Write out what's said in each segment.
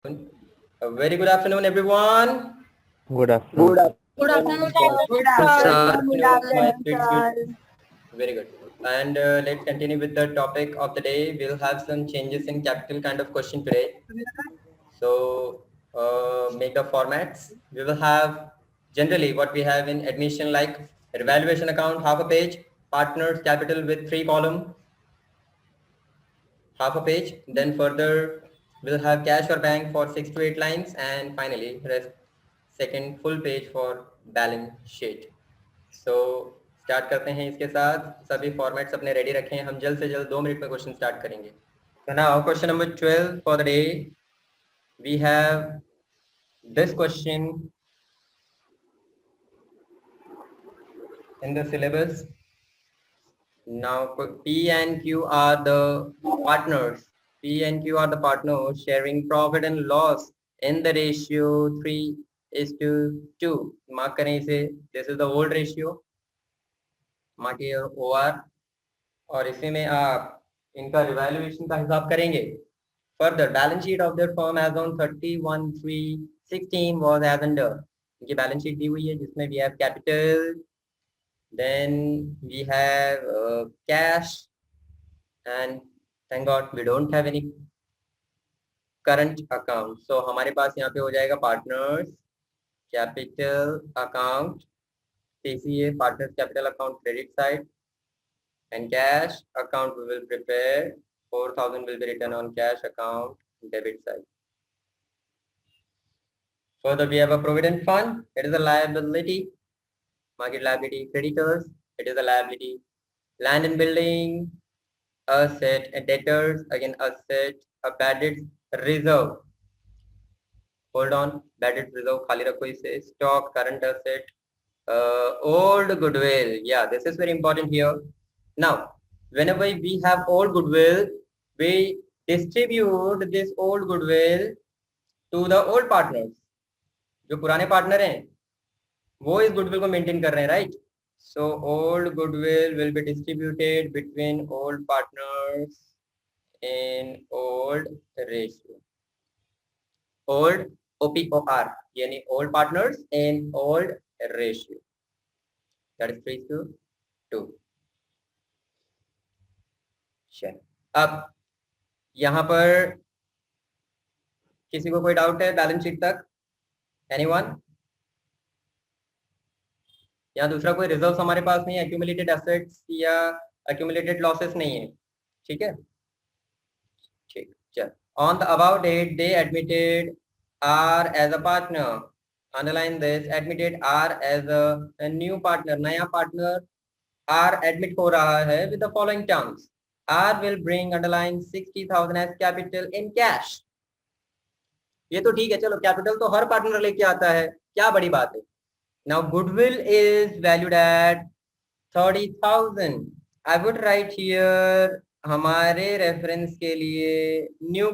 A very good afternoon, everyone. Good afternoon. Good afternoon, Good sir. afternoon. Very good. And let's continue with the topic of the day. We'll have some changes in capital kind of question today. So make the formats. We will have generally what we have in admission, like revaluation account, half a page, partners capital with 3 column, half a page. Then further we'll have cash or bank for 6 to 8 lines, and finally rest second full page for balance sheet. So start करते हैं इसके साथ. सभी formats अपने ready रखें. हम जल्द से जल्द 2 मिनट में क्वेश्चन स्टार्ट करेंगे. So now question number 12 for the day. We have this question in the syllabus. Now P and Q are the partners. P and Q are the partners sharing profit and loss in the ratio 3:2. Mark करें इसे. This is the old ratio. Mark here OR. और इसी में आप इनका revaluation का हिसाब करेंगे. Further, balance sheet of their firm as on 31/3/16 was as under. इनकी बैलेंस शीट दी हुई है जिसमें we have capital, then we have cash, and thank God we don't have any current account. So हमारे पास यहाँ पे हो जाएगा partners capital account, PCA partners capital account credit side, and cash account we will prepare. 4,000 will be written on cash account debit side. Further, we have a provident fund. It is a liability. Market liability. Creditors. It is a liability. Land and building. Asset. Debtors. Again asset. A bad debt reserve. Hold on. Bad debt reserve. खाली रखो इसे. Stock. Current asset. Old goodwill. Yeah, this is very important here. Now, whenever we have old goodwill, we distribute this old goodwill to the old partners. जो पुराने partner हैं वो इस goodwill को maintain कर रहे हैं, right? So old goodwill will be distributed between old partners in old ratio. Old OPOR यानी old partners in old ratio. That is 3:2. अब यहां पर किसी को कोई डाउट है बैलेंस शीट तक? एनीवन? यहाँ दूसरा कोई रिजर्व्स हमारे पास नहीं है, एक्यूमुलेटेड एसेट्स या एक्यूमुलेटेड लॉसेस नहीं है, ठीक है? ठीक. चल. On the about date they admitted R as a partner. Underline this. Admitted R as a new partner. नया पार्टनर आर एडमिट हो रहा है with the following terms. R will bring underline 60,000 as capital in cash. ये तो ठीक है, चलो capital तो हर पार्टनर लेके आता है, क्या बड़ी बात है. Now goodwill is valued at 30,000. I would write here हमारे रेफरेंस के लिए new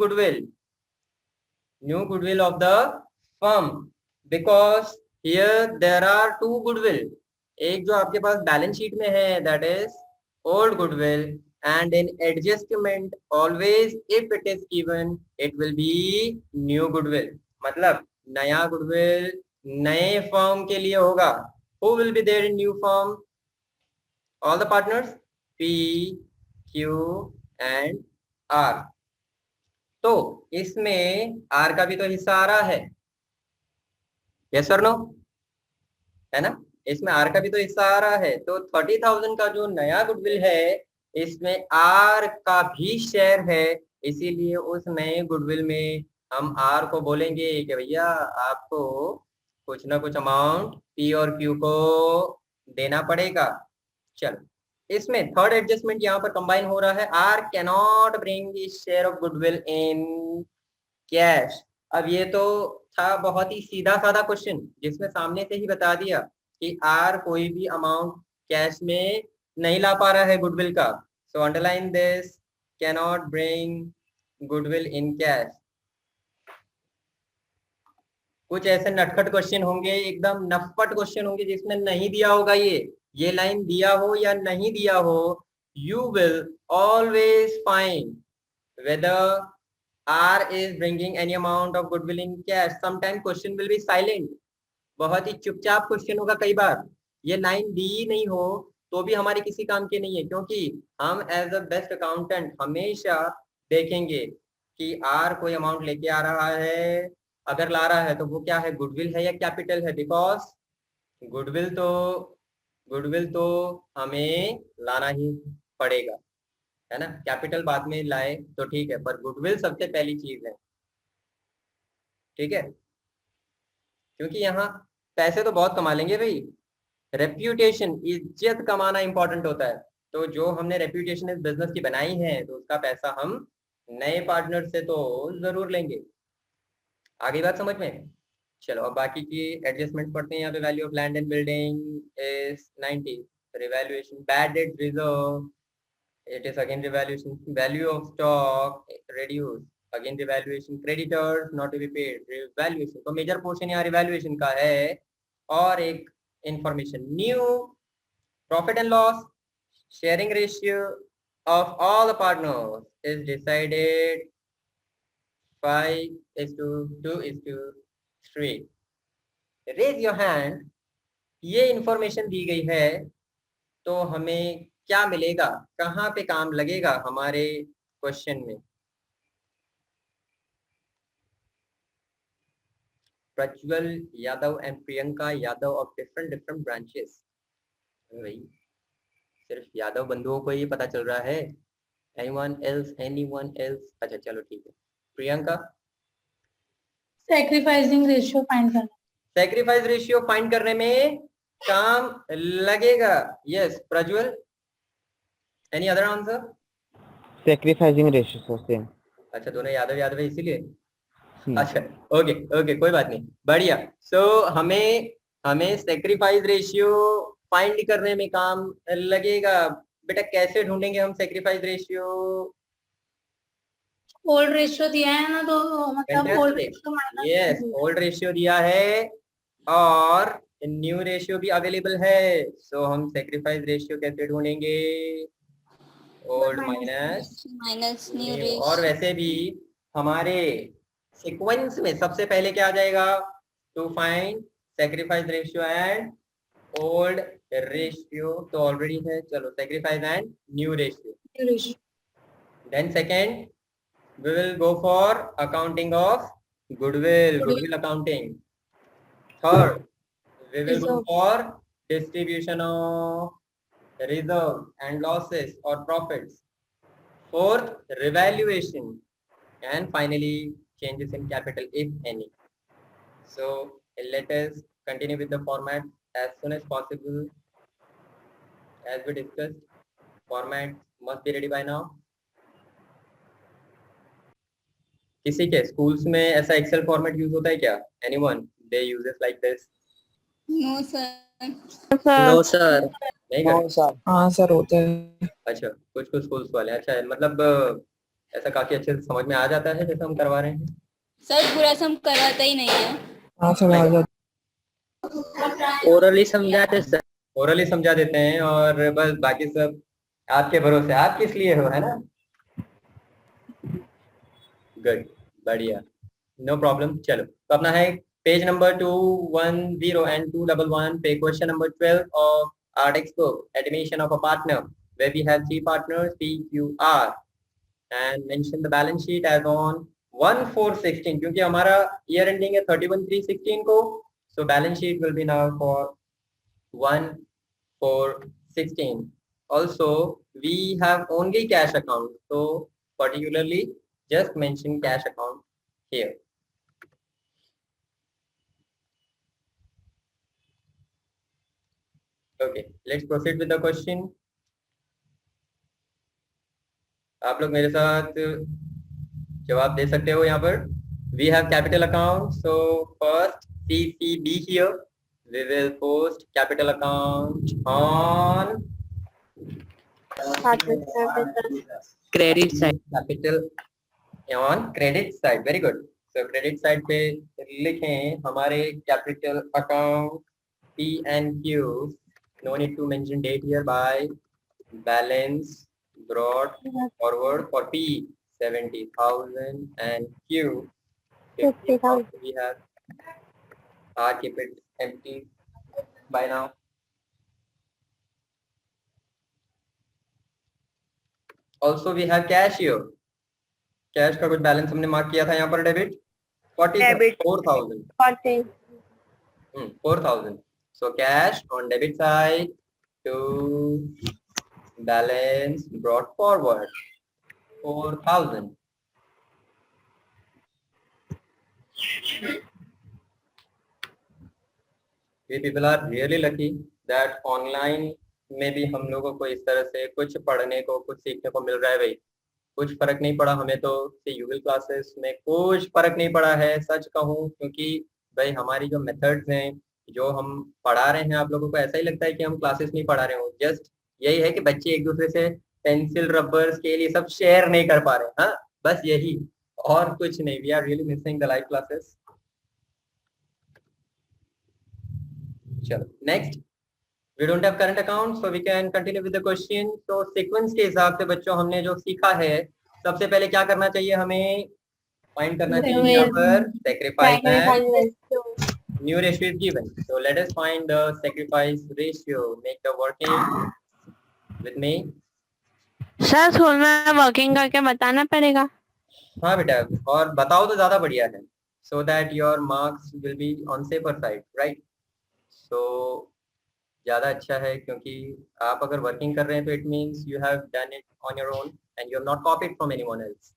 goodwill of the firm, because here there are 2 goodwill. एक जो आपके पास बैलेंस शीट में है that is old goodwill, and in adjustment always if it is given it will be new goodwill. मतलब नया गुडविल नए फर्म के लिए होगा. Who will be there in new firm? All the partners P, Q and R. तो इसमें R का भी तो हिस्सा आ रहा है, yes or no? है ना? इसमें R का भी तो हिस्सा आ रहा है. तो 30,000 का जो नया गुडविल है इसमें R का भी शेयर है, इसीलिए उस नए गुडविल में हम R को बोलेंगे कि भैया आपको कुछ ना कुछ अमाउंट P और Q को देना पड़ेगा. चलो, इसमें थर्ड एडजस्टमेंट यहाँ पर कंबाइन हो रहा है. R cannot bring share of goodwill in cash. अब ये तो था बहुत ही सीधा साधा क्वेश्चन जिसमें सामने से ही बता दिया कि R कोई भी अमाउंट कैश में नहीं ला पा रहा है गुडविल का. So underline this, cannot bring goodwill in cash. कुछ ऐसे नटखट क्वेश्चन होंगे, एकदम नफपट क्वेश्चन होंगे जिसमें नहीं दिया होगा ये लाइन दिया हो या नहीं दिया हो, you will always find weather R is bringing any amount of goodwill in cash. Sometime question will be silent. बहुत ही चुपचाप क्वेश्चन होगा कई बार. ये लाइन दी नहीं हो तो भी हमारे किसी काम की नहीं है, क्योंकि हम एज अ बेस्ट अकाउंटेंट हमेशा देखेंगे कि आर कोई अमाउंट लेके आ रहा है. अगर ला रहा है तो वो क्या है, गुडविल है या कैपिटल है. बिकॉज गुडविल तो हमें लाना ही पड़ेगा, है ना. कैपिटल बाद में लाए तो ठीक है, पर गुडविल सबसे पहली चीज है. ठीक है, क्योंकि यहाँ पैसे तो बहुत कमा लेंगे भाई. रेप्यूटेशन, इज्जत कमाना इंपॉर्टेंट होता है. तो जो हमने रेप्यूटेशन इस बिजनेस की बनाई है तो उसका पैसा हम नए पार्टनर से तो जरूर लेंगे. आगे बात समझ में. चलो अब बाकी की एडजस्टमेंट पढ़ते हैं. यहाँ पे value of land and building is 90. Revaluation bad debt reserve, it is again revaluation. Value of stock reduced, again revaluation. Creditors not to be paid, revaluation. तो मेजर पोर्शन यहाँ रिवैल्यूएशन का है. और एक information, new profit and loss sharing ratio of all the partners is decided 5:2:3. Raise your hand. ये information दी गई है तो हमें क्या मिलेगा, कहाँ पे काम लगेगा हमारे क्वेश्चन में. Prajwal Yadav and Priyanka Yadav of different branches. भाई सिर्फ यादव बंधुओं को ही पता चल रहा है. Anyone else? अच्छा चलो ठीक है. प्रियंका, सैक्रिफाइसिंग रेशियो फाइंड करना. सैक्रिफाइस रेशियो फाइंड करने में काम लगेगा. Yes. Prajwal, any other answer? Sacrificing ratio same. अच्छा दोनों यादव है इसीलिए. अच्छा ओके कोई बात नहीं, बढ़िया. सो हमें सैक्रिफाइस रेशियो फाइंड करने में काम लगेगा. बेटा कैसे ढूंढेंगे हम सैक्रिफाइस रेशियो? ओल्ड रेशियो दिया है ना, तो मतलब old ratio. Yes, old ratio दिया है और न्यू रेशियो भी अवेलेबल है. सो हम सैक्रिफाइस रेशियो कैसे ढूंढेंगे? Old minus new new. और वैसे भी हमारे सीक्वेंस में सबसे पहले क्या आ जाएगा? To find sacrifice ratio and old ratio तो ऑलरेडी है. चलो sacrifice and new ratio. Then second we will go for accounting of goodwill accounting. Third, we will go for distribution of reserve and losses or profits. Fourth, revaluation, and finally changes in capital if any. So let us continue with the format as soon as possible. As we discussed, format must be ready by now. किसी के schools में ऐसा Excel format use होता है क्या? Anyone they uses like this? No sir. No sir. नहीं करते? Sir. हाँ सर होते हैं. अच्छा कुछ स्कूल्स वाले. अच्छा मतलब ऐसा काफी अच्छे से समझ में आ जाता है जैसे हम करवा रहे हैं? सर पूरा हम कराता ही नहीं है. हाँ सर आ जाता. ओरली समझाते सर. ओरली समझा देते हैं और बस बाकी सब आपके भरोसे. आप किस लिए हो, है ना. गुड, बढ़िया, नो प्रॉब्लम. चलो तो अपना है पेज नंबर 210 एंड 211 पे question number 12 of our textbook, admission of a partner, where we have 3 partners P, Q, R, and mention the balance sheet as on 1/4/16. क्योंकि हमारा year ending है 31/3/16 को, so balance sheet will be now for 1/4/16. Also we have only cash account, so particularly just mention cash account here. Okay, let's proceed with the question. आप लोग मेरे साथ जवाब दे सकते हो यहाँ पर. We have capital account, so first CCB here. We will post capital account on credit side. Capital on credit side. Very good. So credit side पे लिखें हमारे capital account P and Q. No need to mention date here. By balance brought forward for P 70,000 and Q 50,000. we have R, keep it empty by now. Also we have cash here. Cash का कुछ balance हमने mark किया था यहाँ पर debit 4,000 4,000. So cash on debit side to balance brought forward 4,000. We people are really lucky that online में भी हम लोगों को इस तरह से कुछ पढ़ने को कुछ सीखने को मिल रहा है. भाई कुछ फर्क नहीं पड़ा हमें तो यूगल क्लासेस में कुछ फर्क नहीं पड़ा है सच कहूँ, क्योंकि भाई हमारी जो मेथड्स हैं जो हम पढ़ा रहे हैं आप लोगों को ऐसा ही लगता है कि हम क्लासेस नहीं पढ़ा रहे हो. जस्ट यही है कि बच्चे एक दूसरे से पेंसिल रबर स्केल ये सब शेयर नहीं कर पा रहे. हाँ बस यही और कुछ नहीं. We are really missing the live classes. चलो next, we don't have current account so we can continue with the question. तो सीक्वेंस के हिसाब से बच्चों हमने जो सीखा है सबसे पहले क्या करना चाहिए, हमें फाइंड करना चाहिए यहाँ पर sacrifice and new ratio is given. So let us find the sacrifice ratio. Make the working with me. Sir school में वर्किंग करके बताना पड़ेगा. हाँ बेटा और बताओ तो ज्यादा बढ़िया है, so that your marks will be on safer side, right? So ज़्यादा अच्छा है क्योंकि आप अगर वर्किंग कर रहे हैं तो it means you have done it on your own and you have not copied from anyone else.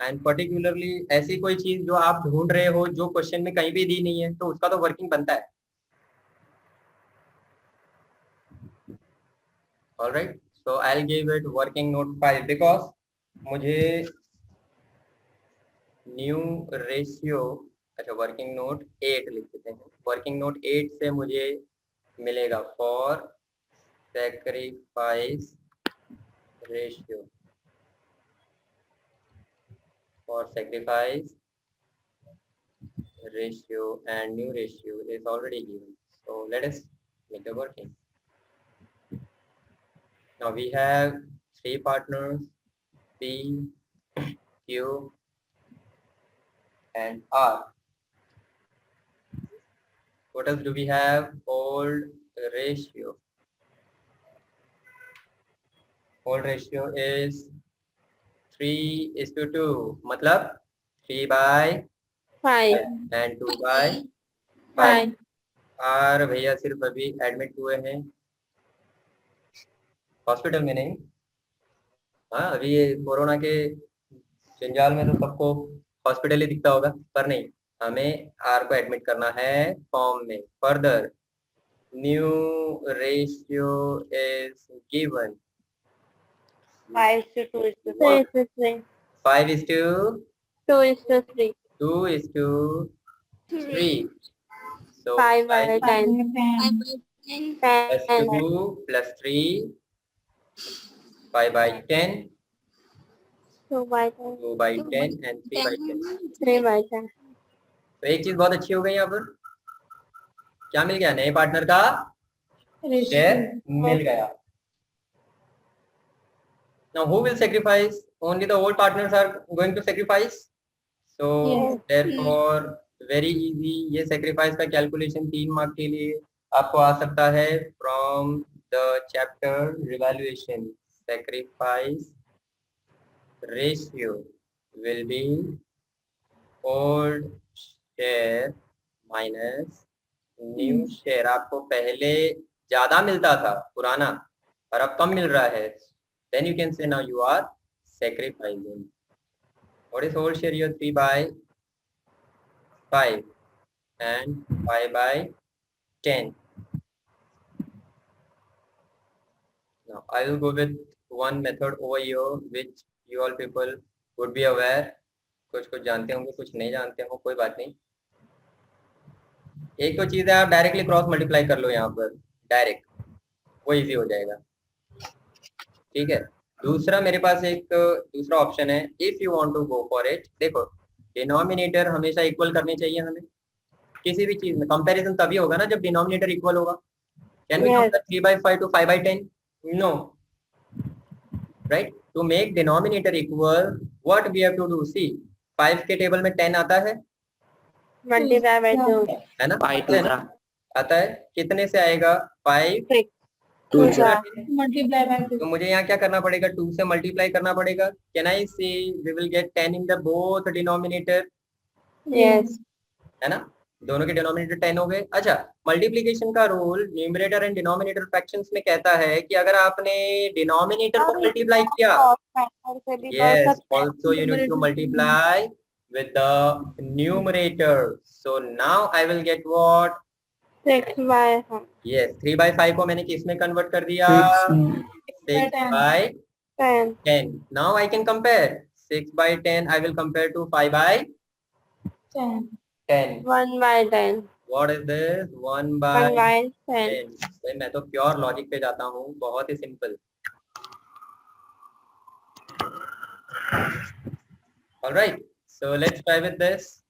And particularly ऐसी कोई चीज जो आप ढूंढ रहे हो जो क्वेश्चन में कहीं भी दी नहीं है तो उसका तो वर्किंग बनता है. Alright, so I will give it working note 5 because मुझे न्यू रेशियो, अच्छा वर्किंग नोट 8 लिख देते हैं. वर्किंग नोट 8 से मुझे मिलेगा for sacrifice ratio. For sacrifice ratio and new ratio is already given. So let us make the working. Now we have 3 partners P, Q and R. What else do we have? Old ratio. Old ratio is 3:2. मतलब 3/5 and 2/5. और भैया सिर्फ अभी admit हुए हैं hospital में, नहीं हाँ अभी ये कोरोना के जंजाल में तो सबको हॉस्पिटल ही दिखता होगा, पर नहीं हमें आर को एडमिट करना है फॉर्म में. Further new ratio is given 5:2:3. 5:2:3. 2:3. So 5/10. plus 2 plus 3 5/10. 2/10. 2/10 and 3/10. 3/10. तो एक चीज बहुत अच्छी हो गई यहाँ पर, क्या मिल गया, नए पार्टनर का शेयर मिल गया. Now who will sacrifice? Only the old partners are going to sacrifice. So therefore very easy. ये sacrifice का calculation 3 मार्क के लिए आपको आ सकता है from the chapter revaluation. Sacrifice ratio will be old share minus new share. आपको पहले ज्यादा मिलता था पुराना और अब कम मिल रहा है, then you can say now you are sacrificing. What is whole share? Your 3/5 and 5/10. Now I will go with one method over here which you all people would be aware. कुछ जानते होंगे कुछ नहीं जानते हो, कोई बात नहीं. एक तो चीज है आप डायरेक्टली क्रॉस मल्टीप्लाई कर लो यहाँ पर डायरेक्ट, वो इजी हो जाएगा. ठीक है, दूसरा मेरे पास एक दूसरा ऑप्शन है. If you want to go for it, देखो डिनोमिनेटर हमेशा इक्वल करनी चाहिए हमें किसी भी चीज में. कंपैरिजन तभी होगा ना जब डिनोमिनेटर इक्वल होगा. Can we compare 3/5 to 5/10? No, right. To make denominator equal what we have to do, see 5 के टेबल में 10 आता है मल्टीप्लाई बाय 2 है ना, 5 10 आता है, कितने से आएगा 5 2 से। मल्टीप्लाई बाय तो मुझे यहाँ क्या करना पड़ेगा, 2 से मल्टीप्लाई करना पड़ेगा। Can I see we will get 10 in the both denominator, yes है ना, दोनों के डिनोमिनेटर 10 हो गए। अच्छा, मल्टीप्लिकेशन का rule numerator and denominator fractions में कहता है कि अगर आपने डिनोमिनेटर को मल्टीप्लाई किया, yes, also you need to multiply with the numerator. So now I will get what? 6 by Yes, 3 by 5 को मैंने किस में कन्वर्ट कर दिया? 6 by 10 10. Now I can compare 6 by 10. I will compare to 5 by 10. 1 by 10 What is this? 1 by 1 by 10 10. भाई मैं तो pure logic पे जाता हूँ, बहुत ही simple. All right, so let's try with this.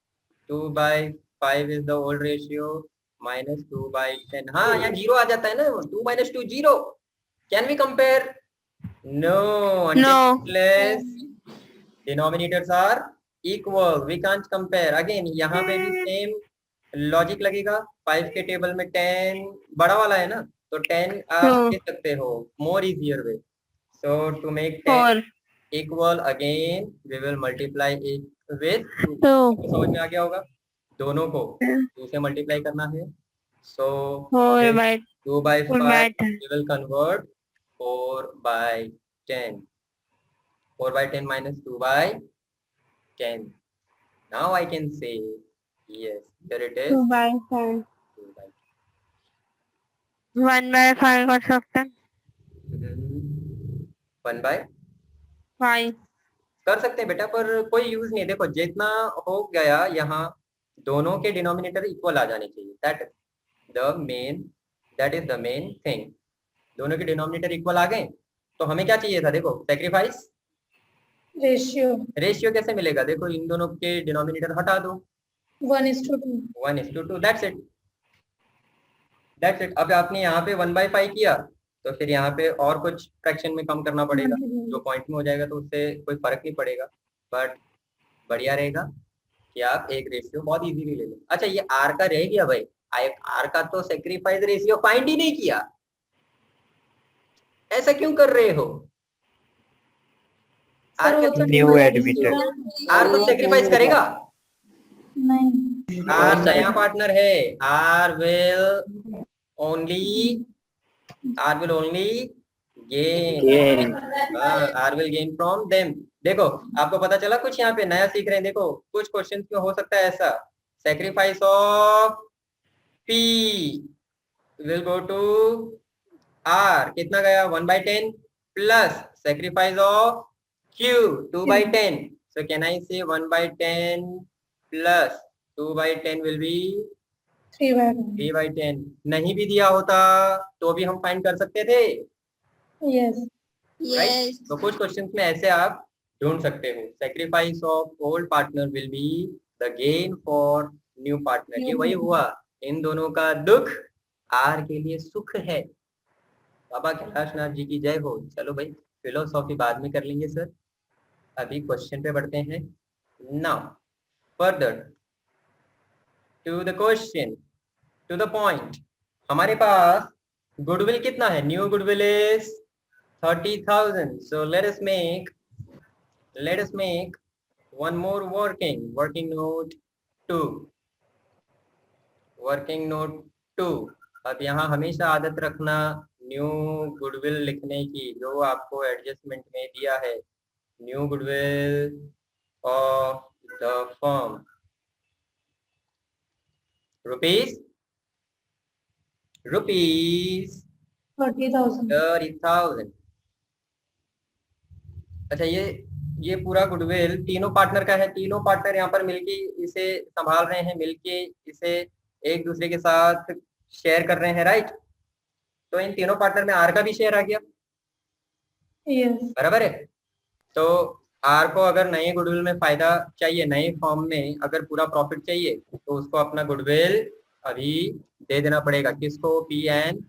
2 by 5 is the old ratio minus 2 by 10. हाँ, यहाँ 0 आ जाता है ना, 2 minus 2 0. Can we compare? No, unless denominators are equal. We can't compare. Again, यहाँ पे भी same लॉजिक लगेगा। 5 के टेबल में 10 बड़ा वाला है ना, तो 10 आप ले सकते हो, more easier way. So to make 10 equal, again we will multiply it with 2। समझ में आ गया होगा, दोनों को 2 से मल्टीप्लाई करना है। सो 2 by 5 we will convert 4 by 10. 4 by 10 minus 2 by 10. Now I can say yes, there it is. 2 by 10 2 by 1 by 5 कर सकते हैं 1 by 5 कर सकते हैं बेटा, पर कोई यूज नहीं। देखो जितना हो गया, यहाँ दोनों के डिनोमिनेटर इक्वल आ जाने चाहिए। That is the main thing. दोनों के डिनोमिनेटर इक्वल आ गए तो हमें क्या चाहिए था, देखो सैक्रिफाइस रेशियो कैसे मिलेगा, देखो इन दोनों के डिनोमिनेटर हटा दो, 1:2, दैट्स इट। अब आपने यहाँ पे 1 by 5 किया तो फिर यहाँ पे और कुछ फ्रैक्शन में कम करना पड़ेगा, जो पॉइंट में हो जाएगा तो उससे कोई फर्क नहीं पड़ेगा, बट बढ़िया रहेगा कि आप एक रेशियो बहुत इजीली ले लो। अच्छा, ये आर का रह गया भाई, आर का तो सैक्रिफाइस रेशियो फाइंड ही नहीं किया, ऐसा क्यों कर रहे हो? आर तो सैक्रिफाइस करेगा नहीं, आर नया पार्टनर है, R will only gain, R will gain from them. देखो आपको पता चला कुछ यहाँ पे नया सीख रहे हैं। देखो कुछ क्वेश्चन में हो सकता है ऐसा, sacrifice of P will go to R, कितना गया 1 by 10 plus sacrifice of Q 2 by 10। So can I say 1 by 10 plus 2 by 10 will be 3 by 10। नहीं भी दिया होता तो भी हम फाइंड कर सकते थे, राइट? तो कुछ क्वेश्चंस में ऐसे आप ढूंढ सकते हो, sacrifice of old partner will be the gain for new partner. ये वही हुआ, इन दोनों का दुख आर के लिए सुख है। बाबा कैलाशनाथ जी की जय हो। चलो भाई, फिलोसॉफी बाद में कर लेंगे सर, अभी क्वेश्चन पे बढ़ते हैं। Now further to the question, to the point. हमारे पास गुडविल कितना है? New goodwill is 30,000. So let us make one more working note 2. Working note 2. अब यहाँ हमेशा आदत रखना न्यू गुडविल लिखने की, जो आपको एडजस्टमेंट में दिया है, new goodwill of the firm rupees 30,000। अच्छा, ये पूरा गुडविल तीनों पार्टनर का है, तीनों पार्टनर यहाँ पर मिलके इसे संभाल रहे हैं, मिलके इसे एक दूसरे के साथ शेयर कर रहे हैं, राइट? तो इन तीनों पार्टनर में आर का भी शेयर आ गया, बराबर है। तो आर को अगर नए गुडविल में फायदा चाहिए, नए फॉर्म में अगर पूरा प्रॉफिट चाहिए, तो उसको अपना गुडविल अभी दे देना पड़ेगा, किसको? पी एंड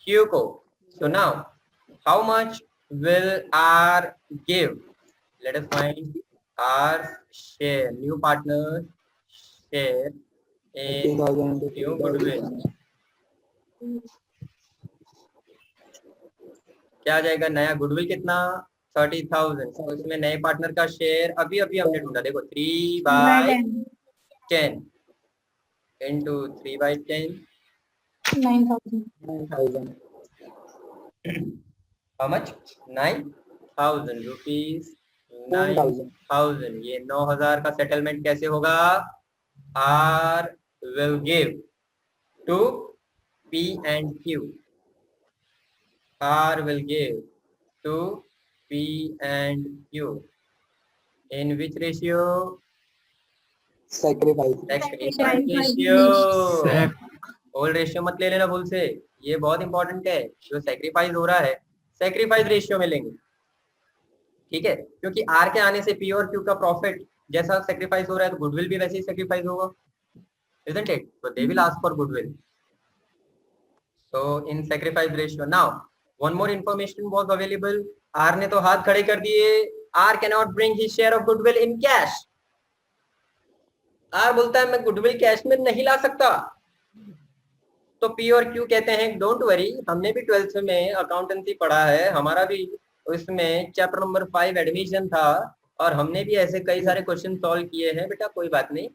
क्यू को। So now how much will R give? Let us find R share, new partner share in 50,000 new goodwill. क्या आ जाएगा? नया गुडविल कितना? 30,000. तो इसमें नए पार्टनर का शेयर अभी अभी हमने ढूंढा, देखो 3/10 into 3/10. 9,000. How much? 9,000 rupees. 9,000. ये 9,000 का सेटलमेंट कैसे होगा? R will give to P and Q. R will give to P and Q. In which ratio? sacrifice ratio. Old ratio मत ले लेना भूल से, ये बहुत इंपॉर्टेंट है. जो सेक्रीफाइस हो रहा है सेक्रीफाइस रेशियो में लेंगे, ठीक है? क्योंकि आर के आने से पी और क्यू का प्रॉफिट जैसा सेक्रीफाइस हो रहा है तो गुडविल भी वैसे ही सेक्रीफाइस होगा, isn't it? So they will ask for goodwill. So in sacrifice ratio. Now one more information was available. R ने तो हाथ खड़े कर दिए. R cannot bring his share of goodwill in cash. R बोलता है मैं गुडविल कैश में नहीं ला सकता. तो P और Q कहते हैं डोंट वरी, हमने भी 12th में अकाउंटेंसी पढ़ा है, हमारा भी उसमें चैप्टर नंबर 5 एडमिशन था और हमने भी ऐसे कई सारे क्वेश्चन सॉल्व किए हैं बेटा, कोई बात नहीं.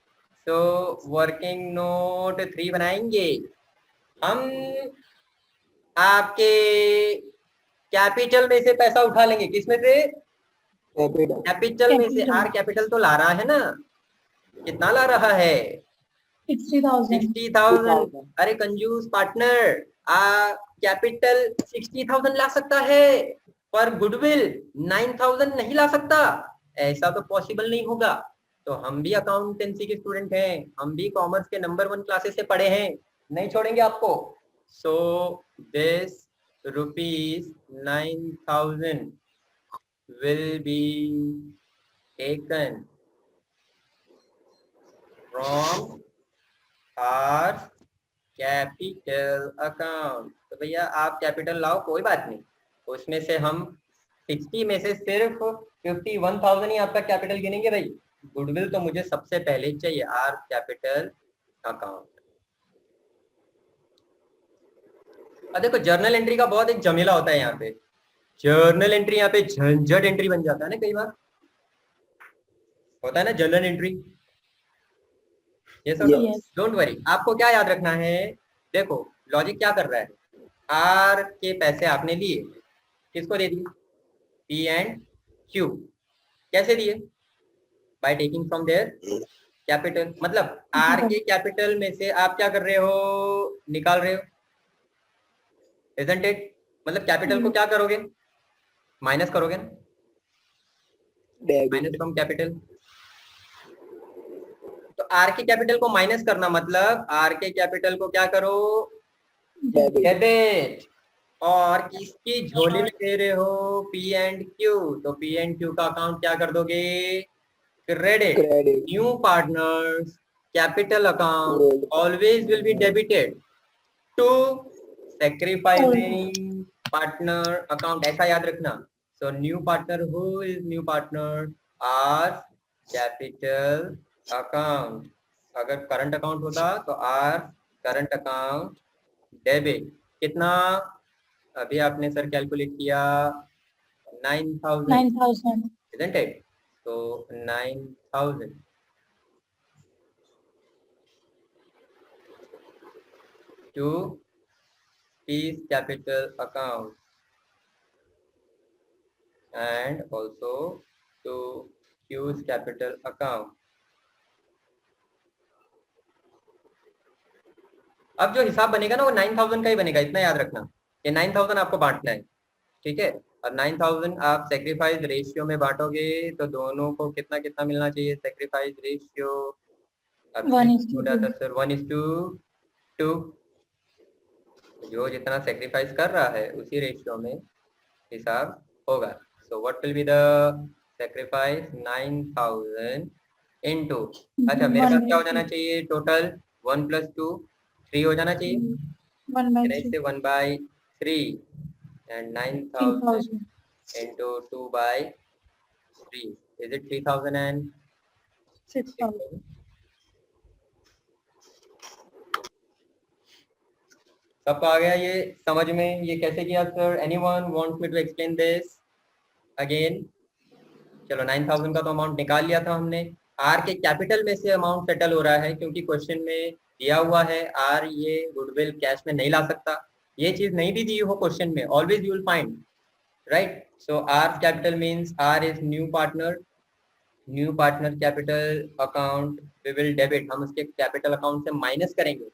तो वर्किंग नोट 3 बनाएंगे हम. आपके कैपिटल में से पैसा उठा लेंगे. किसमें से? कैपिटल में से. आर कैपिटल तो ला रहा है ना, कितना ला रहा है? 60,000. अरे कंजूस पार्टनर, कैपिटल 60,000 ला सकता है पर गुडविल 9,000 नहीं ला सकता. ऐसा तो पॉसिबल नहीं होगा. तो हम भी अकाउंटेंसी के स्टूडेंट हैं, हम भी कॉमर्स के नंबर 1 क्लासेस से पढ़े हैं, नहीं छोड़ेंगे आपको. So this ₹9,000 will be taken from our capital account. तो भैया आप कैपिटल लाओ, कोई बात नहीं, उसमें से हम 60 में से सिर्फ 51,000 ही आपका कैपिटल गिनेंगे. भाई गुडविल तो मुझे सबसे पहले ही चाहिए, आर कैपिटल अकाउंट. अब देखो जर्नल एंट्री का बहुत एक झमेला होता है यहाँ पे. जर्नल एंट्री यहाँ पे झंझट एंट्री बन जाता है ना, कई बार होता है ना जर्नल एंट्री. ये सब डोंट वरी. आपको क्या याद रखना है, देखो लॉजिक क्या कर रहा है. आर के पैसे आपने लिए, किसको दे दिए? P and Q. कैसे दिए? By taking from their capital. मतलब आर के कैपिटल में से आप क्या कर रहे हो? निकाल रहे हो, isn't it? मतलब कैपिटल को क्या करोगे? माइनस करोगे ना, माइनस फ्रॉम कैपिटल. तो आर के कैपिटल को माइनस करना मतलब आर के कैपिटल को क्या करो? डेबिट. और किसकी झोली में दे रहे हो? P and Q. तो पी एंड क्यू का अकाउंट क्या कर दोगे? Credit. New partners capital account always will be debited to sacrificing partner account. ऐसा याद रखना. So new partner, who is new partner? R capital account. अगर करंट अकाउंट होता तो R करंट अकाउंट डेबिट. कितना? अभी आपने सर कैलकुलेट किया 9,000, isn't it? So 9,000 to P's capital account and also to Q's capital account. अब जो हिसाब बनेगा ना वो 9,000 का ही बनेगा, इतना याद रखना. ये 9,000 आपको बांटना है, ठीक है? और 9,000 आप सेक्रीफाइस रेशियो में बांटोगे तो दोनों को कितना कितना मिलना चाहिए? Sacrifice ratio 1:2. जो जितना सेक्रीफाइस कर रहा है उसी रेशियो में हिसाब होगा. So what will be the sacrifice? 9,000 into, अच्छा मेरे पास क्या हो जाना चाहिए टोटल? 1 + 2 3 हो जाना चाहिए. 1/3 एंड 9,000 into 2/3. Is it 3006,000? सबको आ गया ये समझ में? ये कैसे किया sir? Anyone wants me to explain this again? चलो 9000 का तो अमाउंट निकाल लिया था हमने। आर के कैपिटल में से अमाउंट सेटल हो रहा है क्योंकि क्वेश्चन में दिया हुआ है आर ये गुडविल कैश में नहीं ला सकता। ये चीज नहीं भी दी हो क्वेश्चन में, always you will find, right? So R capital means R is new partner capital account we will debit, हम उसके कैपिटल अकाउंट से माइनस करेंगे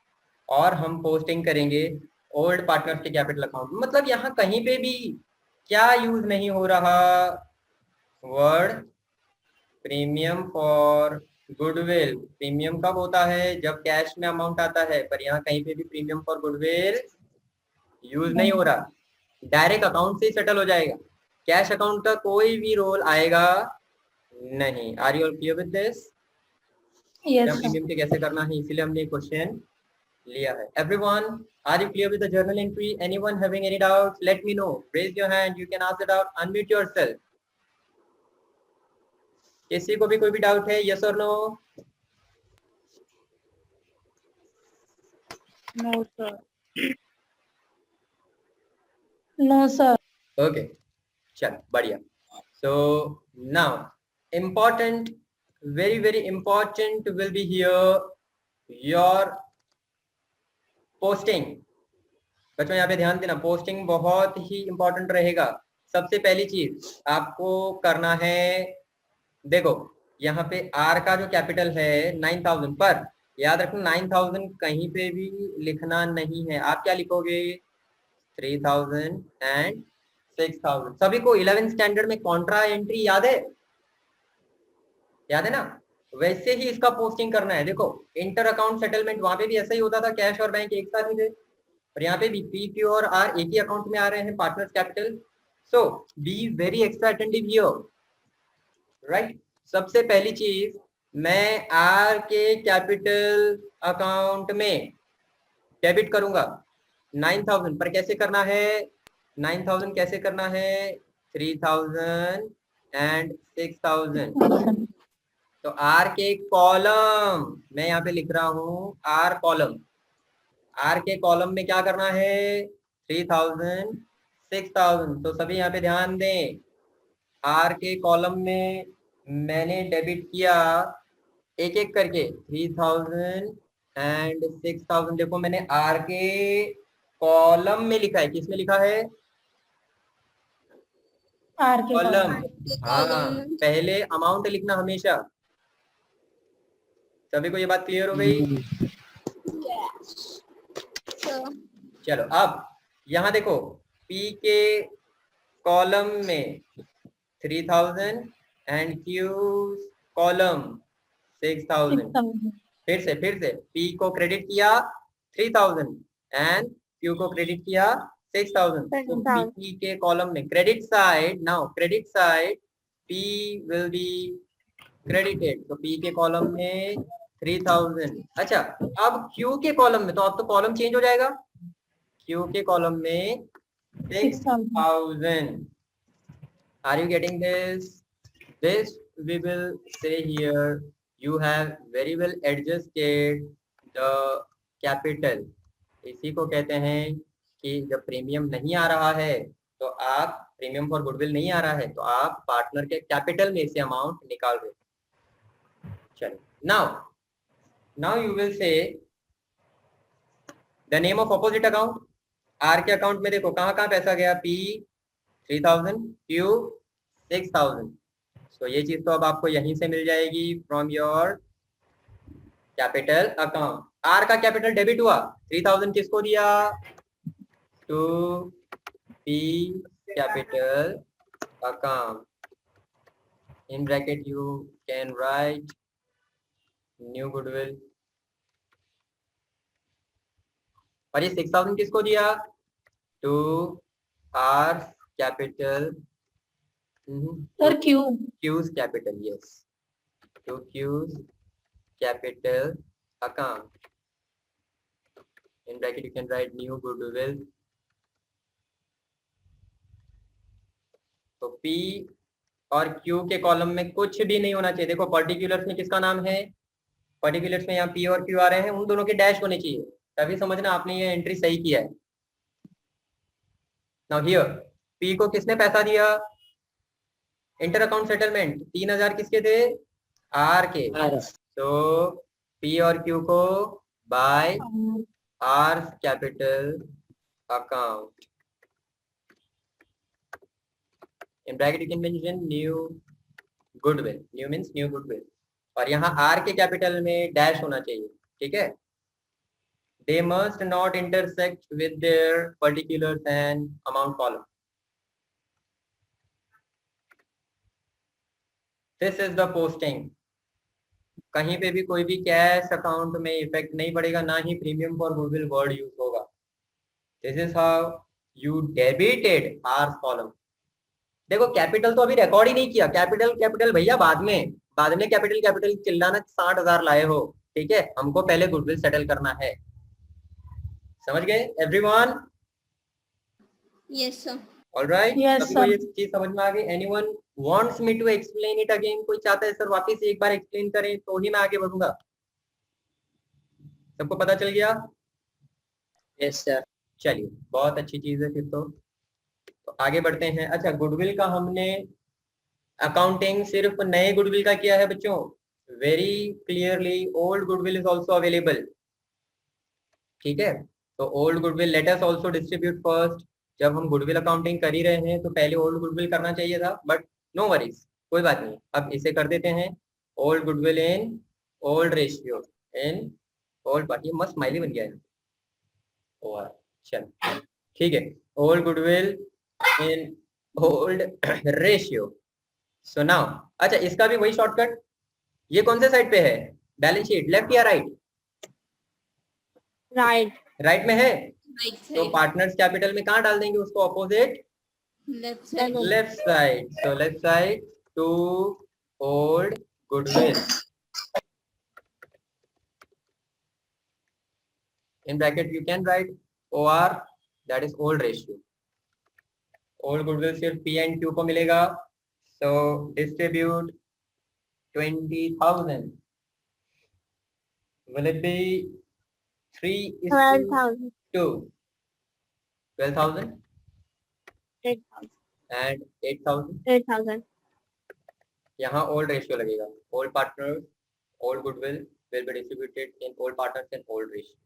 और हम पोस्टिंग करेंगे ओल्ड पार्टनर के कैपिटल अकाउंट। मतलब यहाँ कहीं पे भी क्या यूज नहीं हो रहा? Word premium for goodwill. Premium कब होता है? जब कैश में अमाउंट आता है, पर यहाँ कहीं पे भी प्रीमियम फॉर गुडविल यूज नहीं हो रहा, डायरेक्ट अकाउंट से ही सेटल हो जाएगा, कैश अकाउंट का कोई भी रोल आएगा नहीं। Are you all clear with this? Premium के कैसे करना है, इसीलिए हमने क्वेश्चन लिया है। Everyone, are you clear with the journal entry? Anyone having any doubts? Let me know, raise your hand, you can ask the doubt, unmute yourself. किसी को भी कोई भी डाउट है? यस और no? No sir. No sir. Okay, चल बढ़िया। So now important, very important will be here your posting। बच्चों यहाँ पे ध्यान देना, पोस्टिंग बहुत ही इंपॉर्टेंट रहेगा। सबसे पहली चीज आपको करना है, देखो यहाँ पे आर का जो कैपिटल है 9000, पर याद रखना 9000 कहीं पे भी लिखना नहीं है। आप क्या लिखोगे? 3000 एंड 6000। सभी को 11th स्टैंडर्ड में कॉन्ट्रा एंट्री याद है? याद है ना? वैसे ही इसका पोस्टिंग करना है। देखो इंटर अकाउंट सेटलमेंट वहां पे भी ऐसा ही होता था, कैश और बैंक एक साथ ही थे, और यहाँ पे भी पी, क्यू और आर एक ही अकाउंट में आ रहे हैं, partners capital. So be very extra attentive here, right? सबसे पहली चीज, मैं आर के कैपिटल अकाउंट में डेबिट करूंगा 9000, पर कैसे करना है? 9000 कैसे करना है? 3000 एंड 6000। तो आर के कॉलम, मैं यहाँ पे लिख रहा हूँ आर कॉलम। आर के कॉलम में क्या करना है? 3000 6000। तो सभी यहाँ पे ध्यान दें, आर के कॉलम में मैंने डेबिट किया एक एक करके 3000 एंड 6000। देखो मैंने आर के कॉलम में लिखा है, किसमें लिखा है? आर के कॉलम। हाँ, पहले अमाउंट लिखना हमेशा। सभी को ये बात क्लियर हो गई? चलो अब यहाँ देखो, पी के कॉलम में 3000 एंड क्यू कॉलम 6000। फिर से पी को क्रेडिट किया 3000 एंड क्यू को क्रेडिट किया 6000। तो पी के कॉलम में credit side, now credit side P will be credited. तो पी के कॉलम में 3000। अच्छा, अब क्यू के कॉलम में, तो अब तो कॉलम चेंज हो जाएगा, क्यू के कॉलम में 6000। Are you getting this? This we will say here, you have very well adjusted the capital। इसी को कहते हैं कि जब प्रीमियम नहीं आ रहा है तो आप, प्रीमियम फॉर गुडविल नहीं आ रहा है तो आप पार्टनर के कैपिटल में से अमाउंट निकाल रहे हो। चलो now you will say the name of opposite account। R के अकाउंट में देखो कहाँ पैसा गया? P 3000, Q 6000। तो ये चीज तो अब आपको यहीं से मिल जाएगी from your capital account. R का कैपिटल डेबिट हुआ, 3000 किसको दिया? To P capital account. In bracket you can write new goodwill. और ये 6000 किसको दिया? To R capital sir Q, Q's capital, yes, to Q's capital account. In bracket you can write new goodwill. तो P और Q के column में कुछ भी नहीं होना चाहिए। देखो पर्टिकुलर्स में किसका नाम है, पर्टिकुलर्स में यहाँ P और Q आ रहे हैं, उन दोनों के डैश होने चाहिए, तभी समझना आपने ये एंट्री सही किया है। नाउ हियर P को किसने पैसा दिया, इंटर अकाउंट सेटलमेंट 3000 किसके थे, R के। तो P और Q को by R capital account, in bracket you can mention new goodwill, new means new goodwill, और यहाँ R के कैपिटल में डैश होना चाहिए, ठीक है। They must not intersect with their particulars and amount column. This is the posting. कहीं पे भी कोई भी कैश अकाउंट में इफेक्ट नहीं पड़ेगा, ना ही premium for goodwill word use होगा। This is how you debited R column. देखो कैपिटल तो अभी रिकॉर्ड ही नहीं किया, कैपिटल कैपिटल भैया बाद में कैपिटल कैपिटल चिल्लाना 60,000 लाए हो, ठीक है, हमको पहले गुडविल सेटल करना है। समझ गए everyone? Yes sir. Alright, Yes, सभी को sir. ये चीज समझ में आ गई? Anyone wants me to explain it again? कोई चाहता है सर वापस एक बार एक्सप्लेन करें तो ही मैं आगे बढ़ूंगा? सबको पता चल गया? Yes sir. चलिए बहुत अच्छी चीज है फिर तो आगे बढ़ते हैं। अच्छा, गुडविल का हमने अकाउंटिंग सिर्फ नए गुडविल का किया है बच्चों, very clearly old goodwill is also available, ठीक है। तो old goodwill let us also distribute first. जब हम गुडविल अकाउंटिंग कर ही रहे हैं तो पहले ओल्ड गुडविल करना चाहिए था, बट नो वरीज, कोई बात नहीं, अब इसे कर देते हैं old goodwill in old ratio in old part. ये मस्त स्माइली बन गया है, और चल ठीक है, old goodwill in old ratio. So now अच्छा, इसका भी वही शॉर्टकट, ये कौन से साइड पे है बैलेंस शीट, लेफ्ट या राइट? राइट। राइट में है, राइट तो साइड, पार्टनर्स कैपिटल में कहाँ डाल देंगे उसको, opposite left side. Left side. So left side to old goodwill, in bracket you can write OR, that is old ratio. Old goodwill सिर्फ P and Q को मिलेगा, so distribute 20,000. Will it be 3:2? 12,000 and 8,000. यहाँ old ratio लगेगा, old partners old goodwill will be distributed in old partners and old ratio.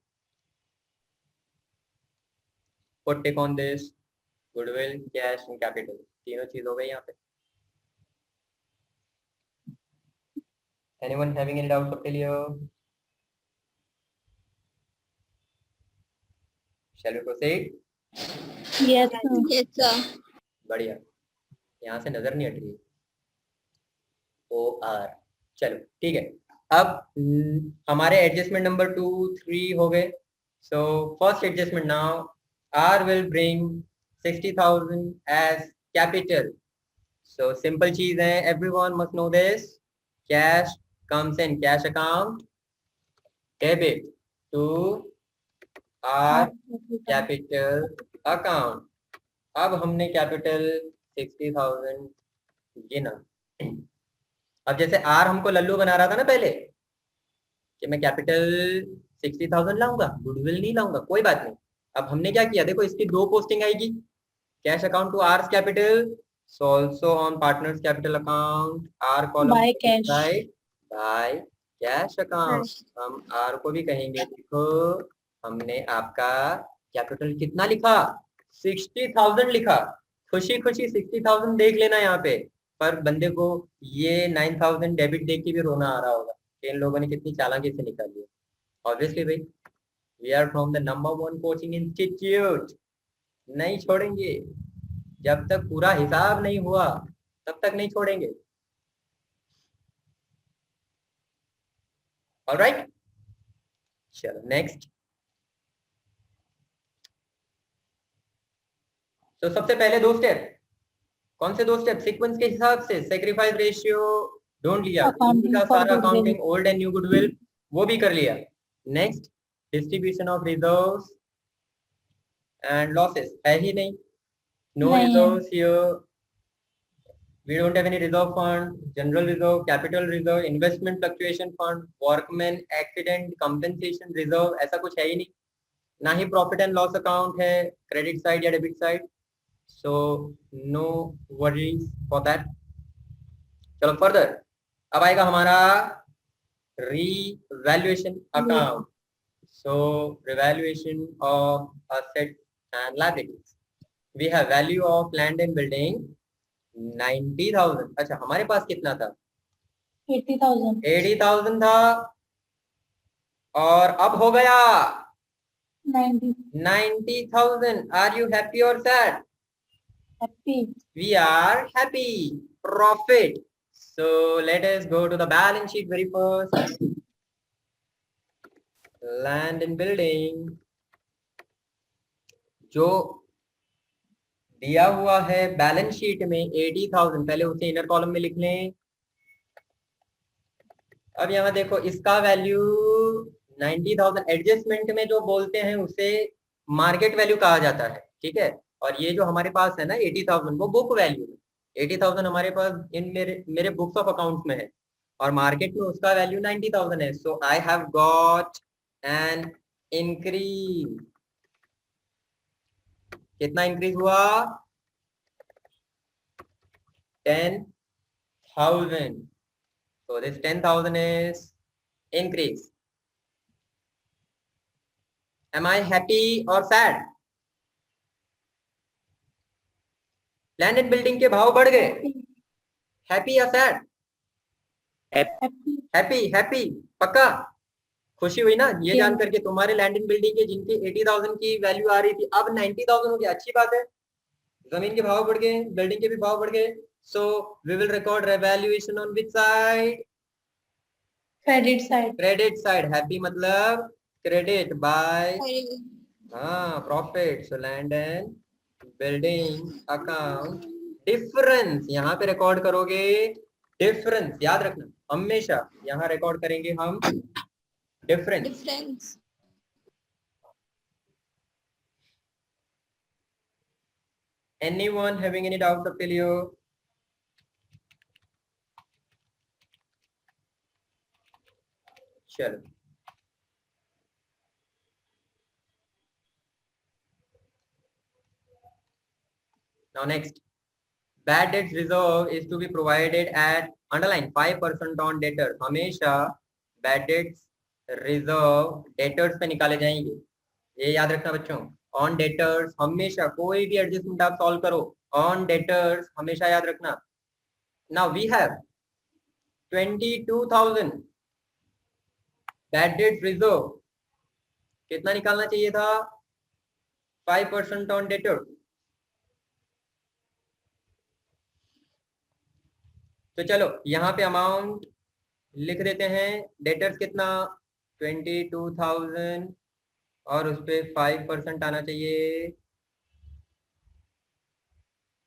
Put take on this goodwill, cash and capital, तीनों चीज हो गई यहाँ पे। Anyone having any doubts up till here? Shall we proceed? Yes, sir. Yes sir. बढ़िया, यहाँ से नजर नहीं हट रही। OR, चलो ठीक है। अब हमारे एडजस्टमेंट नंबर 2, 3 हो गए। So first adjustment now, R will bring 60,000 as capital. So simple चीज है, everyone must know this. Cash comes in cash account, debit to R capital account. अब हमने कैपिटल 60,000 गिना। अब जैसे R हमको लल्लू बना रहा था ना पहले कि मैं कैपिटल 60,000 लाऊंगा, गुडविल नहीं लाऊंगा, कोई बात नहीं। अब हमने क्या किया, देखो इसकी दो पोस्टिंग आएगी, cash account to R's capital, so also on partners capital account R column By cash. Write by cash account. हम आर को भी कहेंगे, देखो हमने आपका कैपिटल कितना लिखा, 60,000 लिखा, खुशी खुशी 60,000 देख लेना यहाँ पे। पर बंदे को ये 9,000 डेबिट देख के भी रोना आ रहा होगा कि इन लोगों ने कितनी चालाकी से निकाली है। ऑब्वियसली भाई, we are from the number 1 coaching institute, नहीं छोड़ेंगे जब तक पूरा हिसाब नहीं हुआ, तब तक नहीं छोड़ेंगे। ऑलराइट, चलो नेक्स्ट। तो सबसे पहले दो स्टेप, कौन से दो स्टेप सीक्वेंस के हिसाब से, सेक्रीफाइस रेशियो ढूंढ लिया, Accounting for सारा goodwill. Accounting old and new goodwill वो भी कर लिया। Next distribution of reserves and losses है ही नहीं, नो नहीं है। Reserves here, We don't have any reserve fund, general reserve, capital reserve, investment fluctuation fund, workman accident compensation reserve, ऐसा कुछ है ही नहीं. ना ही प्रॉफिट एंड लॉस अकाउंट है क्रेडिट साइड या debit side. So no worries for that. चलो फर्दर. अब आएगा हमारा revaluation account. So revaluation of assets and liabilities. We have value of land and building 90,000. अच्छा हमारे पास कितना था? 80,000. 80,000 था और अब हो गया 90,000. Are you happy or sad? Happy. We are happy. Profit. So let us go to the balance sheet very first. Land and building. जो दिया हुआ है बैलेंस शीट में 80,000, पहले उसे इनर कॉलम में लिख लें. अब यहाँ देखो इसका वैल्यू 90,000 एडजस्टमेंट में जो बोलते हैं उसे मार्केट वैल्यू कहा जाता है. ठीक है. और ये जो हमारे पास है ना 80,000 वो बुक वैल्यू है. 80,000 हमारे पास इन मेरे बुक्स ऑफ अकाउंट्स में है और मार्केट में उसका वैल्यू 90,000 है. So I have got an increase. कितना इंक्रीज हुआ? 10,000. So this 10,000 is increase. Am I happy or sad? Land and building के भाव बढ़ गए. हैप्पी या सैड? हैप्पी. हैप्पी पक्का. खुशी हुई ना ये जान करके तुम्हारे लैंड एंड बिल्डिंग के जिनकी 80,000 की वैल्यू आ रही थी अब 90,000 हो गया. अच्छी बात है. जमीन के भाव बढ़ गए, बिल्डिंग के भी भाव बढ़ गए. So we will record revaluation on which side? Credit side. Credit side. Happy मतलब credit by profit. So land and building account difference. यहाँ पे रिकॉर्ड करोगे डिफरेंस. याद रखना हमेशा यहाँ रिकॉर्ड करेंगे हम difference. Anyone having any doubt up till you? चलो now next, bad debts reserve is to be provided at underline 5% on debtors. हमेशा bad debts reserve debtors पे निकाले जाएंगे. ये याद रखना बच्चों. on debtors हमेशा कोई भी एडजस्टमेंट आप सॉल्व करो on debtors हमेशा याद रखना. now we have 22,000 bad debts reserve. कितना निकालना चाहिए था? 5% on debtors. तो चलो यहाँ पे अमाउंट लिख देते हैं. डेटर्स कितना? 22,000 और उस पे 5% आना चाहिए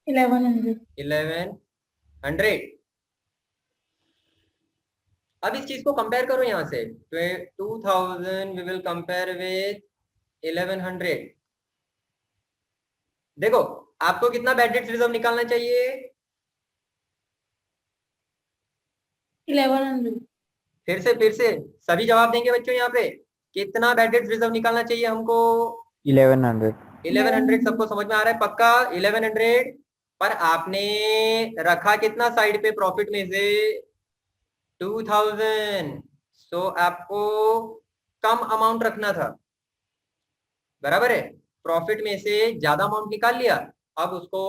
1100. अब इस चीज को कंपेयर करो यहाँ से. 2,000 वी विल कंपेयर विथ 1100. देखो आपको कितना बैड डेट्स रिजर्व निकालना चाहिए? 1100. फिर से सभी जवाब देंगे बच्चों. यहाँ पे कितना बैड डेट्स रिजर्व निकालना चाहिए हमको? 1100. सबको समझ में आ रहा है पक्का? 1100. पर आपने रखा कितना साइड पे प्रॉफिट में से? 2,000. सो आपको कम अमाउंट रखना था. बराबर है. प्रॉफिट में से ज्यादा अमाउंट निकाल लिया. अब उसको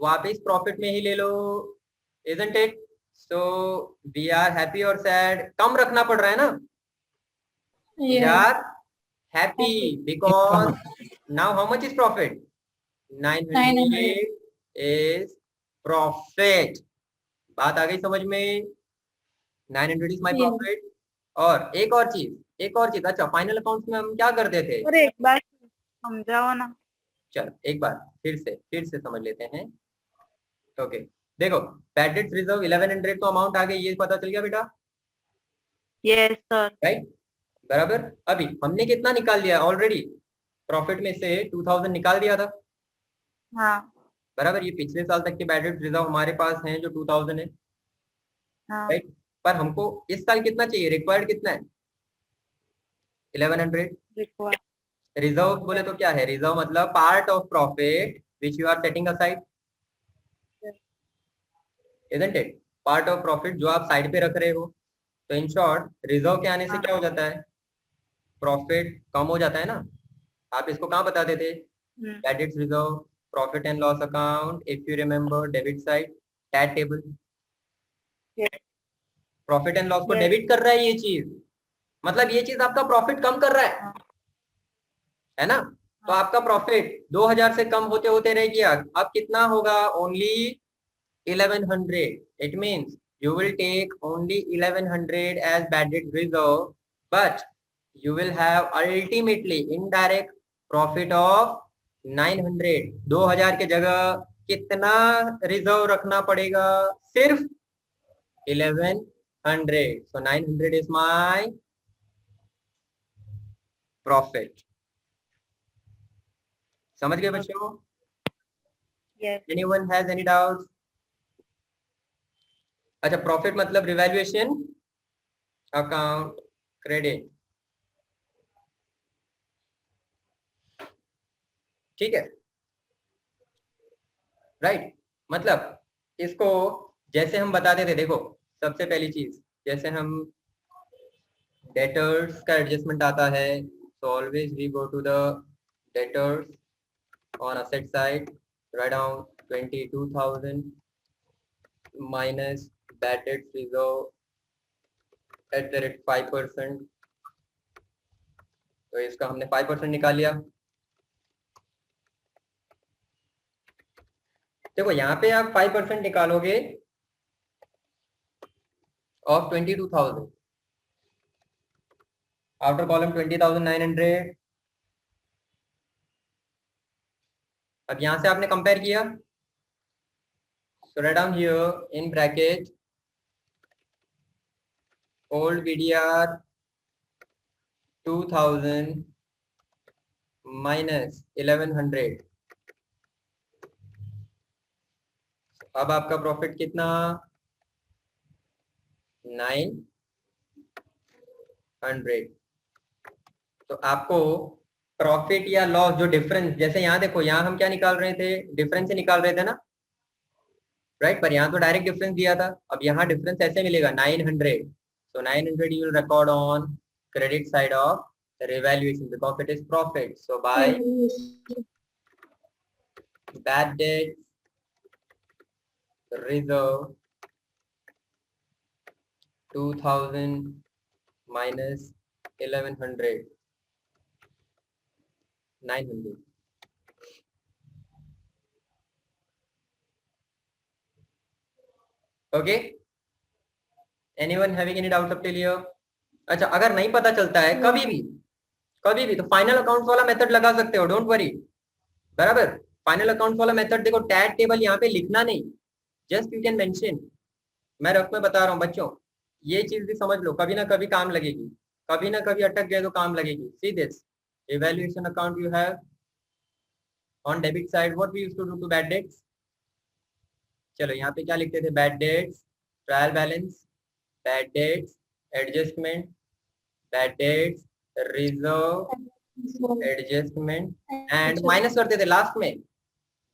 वापस प्रॉफिट में ही ले लो. Isn't it? So we are happy or sad? कम रखना पड़ रहा है ना. We are happy because now how much is profit? 900 is profit. बात आ गई समझ में? 900 is my profit. और एक और चीज. अच्छा फाइनल अकाउंट्स में हम क्या करते थे? और एक बार समझाओ ना. चलो एक बार फिर से समझ लेते हैं. ओके देखो बैड डेट्स रिजर्व 1100 तो अमाउंट आ गई. ये पता चल गया बेटा? Yes sir. राइट. बराबर. अभी हमने कितना निकाल लिया ऑलरेडी? प्रॉफिट में से 2,000 निकाल दिया था. हाँ. बराबर। ये पिछले साल तक के बैड डेट रिजर्व हमारे पास हैं जो 2000 है, हाँ राइट। पर हमको इस साल कितना चाहिए, रिक्वायर्ड कितना है, 1100। रिक्वायर्ड रिजर्व बोले तो क्या है, रिजर्व मतलब part of profit which you are setting aside, isn't it, part of profit जो आप साइड पे रख रहे हो। तो इन शॉर्ट रिजर्व के आने से हाँ। क्या हो जाता है, प्रॉफिट कम हो जाता है ना। आप इसको कहाँ बताते थे, debit reserve, profit and loss account, if you remember debit side, that table. Profit and loss को Yes. डेबिट कर रहा है ये चीज, मतलब ये चीज आपका प्रॉफिट कम कर रहा है ना। तो आपका प्रॉफिट 2000 से कम होते होते रह गया, अब कितना होगा, only 1100। It means you will take only 1100 as bad debt reserve, but you will have ultimately indirect profit of 900। 2000 के जगह कितना रिजर्व रखना पड़ेगा, सिर्फ 1100। so 900 is my profit। समझ गए बच्चों? Yes. anyone has any doubts? अच्छा, प्रॉफिट मतलब रिवैल्यूएशन अकाउंट क्रेडिट, ठीक है, राइट। मतलब इसको जैसे हम बताते थे, देखो सबसे पहली चीज, जैसे हम डेटर्स का एडजस्टमेंट आता है, so always we go to the debtors on asset side, write down 22,000 minus bad debt reserve at the rate 5%। तो इसका हमने 5% निकाल लिया। देखो यहाँ पे आप 5% निकालोगे ऑफ 22,000, आफ्टर कॉलम 20,900। अब यहां से आपने कंपेयर किया, so write down here in bracket old BDR 2000 minus 1100। अब आपका प्रॉफिट कितना, 900। तो आपको प्रॉफिट या लॉस जो डिफरेंस, जैसे यहाँ देखो, यहाँ हम क्या निकाल रहे थे, डिफरेंस से निकाल रहे थे ना, राइट। पर यहाँ तो डायरेक्ट डिफरेंस दिया था, अब यहाँ डिफरेंस ऐसे मिलेगा 900। so 900 you will record on credit side of revaluation because it is profit। so by bad debt reserve 2000 minus 1100, 900। Okay, anyone having any doubt up till here? अच्छा, अगर नहीं पता चलता है कभी भी तो फाइनल अकाउंट्स वाला मेथड लगा सकते हो, डोंट वरी, बराबर। फाइनल अकाउंट्स वाला मेथड देखो, टैट टेबल यहाँ पे लिखना नहीं, जस्ट यू कैन मेंशन। मैं रफ में बता रहा हूँ बच्चों, ये चीज भी समझ लो, कभी ना कभी काम लगेगी, कभी ना कभी अटक गए तो काम लगेगी। See this evaluation account you have on debit side, what we used to do to bad debts। चलो यहाँ पे क्या लिखते थे, bad debts trial balance, bad debts adjustment, bad debts reserve adjustment, and minus करते थे लास्ट में,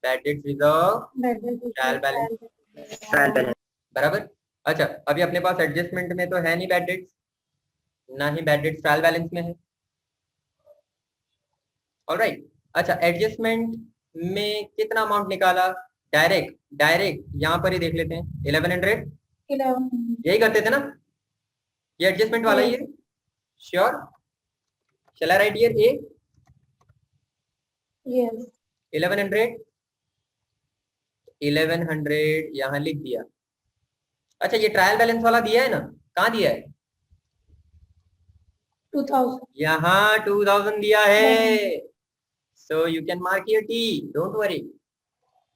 bad debts reserve trial balance, बराबर। अच्छा, अभी अपने पास एडजस्टमेंट में तो है नहीं बैड डेट्स, ना ही बैड डेट्स ट्रायल बैलेंस में है, ऑलराइट। अच्छा, एडजस्टमेंट में कितना अमाउंट निकाला, डायरेक्ट यहाँ पर ही देख लेते हैं, 1100, यही करते थे ना, ये एडजस्टमेंट वाला ही है, sure. Shall I write here a, Yes. 1100 यहाँ लिख दिया। अच्छा, ये ट्रायल बैलेंस वाला दिया है ना, कहाँ दिया है, 2000. यहाँ 2000 दिया है। So you can mark your T, don't worry.